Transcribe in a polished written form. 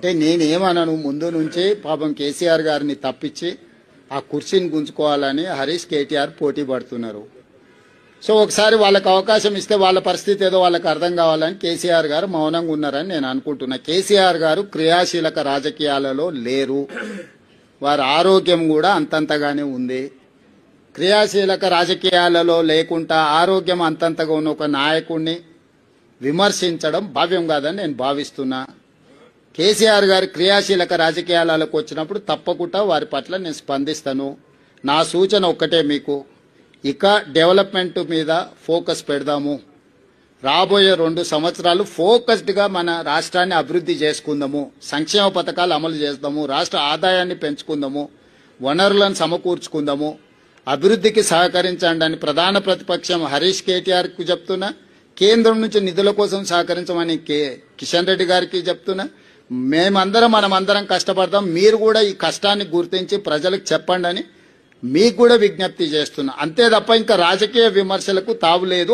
అంటే నేనేమన్నాను, ముందు నుంచి పాపం కేసీఆర్ గారిని తప్పించి ఆ కుర్చీని గుంజుకోవాలని హరీష్ కేటీఆర్ పోటీ పడుతున్నారు. సో ఒకసారి వాళ్ళకి అవకాశం ఇస్తే వాళ్ళ పరిస్థితి ఏదో వాళ్ళకి అర్థం కావాలని కేసీఆర్ గారు మౌనంగా ఉన్నారని నేను అనుకుంటున్నా. కేసీఆర్ గారు క్రియాశీలక రాజకీయాలలో లేరు, వారి ఆరోగ్యం కూడా అంతంతగానే ఉంది. క్రియాశీలక రాజకీయాలలో లేకుండా ఆరోగ్యం అంతంతగా ఉన్న ఒక నాయకుడిని విమర్శించడం భావ్యం కాదని నేను భావిస్తున్నా. కేసీఆర్ గారు క్రియాశీలక రాజకీయాలకు వచ్చినప్పుడు తప్పకుండా వారి పట్ల నేను స్పందిస్తాను. నా సూచన ఒక్కటే మీకు, ఇక డెవలప్మెంట్ మీద ఫోకస్ పెడదాము. రాబోయే 2 సంవత్సరాలు ఫోకస్డ్గా మన రాష్ట్రాన్ని అభివృద్ధి చేసుకుందాము, సంక్షేమ పథకాలు అమలు చేద్దాము, రాష్ట్ర ఆదాయాన్ని పెంచుకుందాము, వనరులను సమకూర్చుకుందాము, అభివృద్ధికి సహకరించండి అని ప్రధాన ప్రతిపక్షం హరీష్ కేటీఆర్కి చెప్తున్నా, కేంద్రం నుంచి నిధుల కోసం సహకరించమని కిషన్ రెడ్డి గారికి చెప్తున్నా. మనమందరం కష్టపడదాం, మీరు కూడా ఈ కష్టాన్ని గుర్తించి ప్రజలకు చెప్పండి అని మీకు కూడా విజ్ఞప్తి చేస్తున్నా. అంతే తప్ప ఇంకా రాజకీయ విమర్శలకు తావులేదు.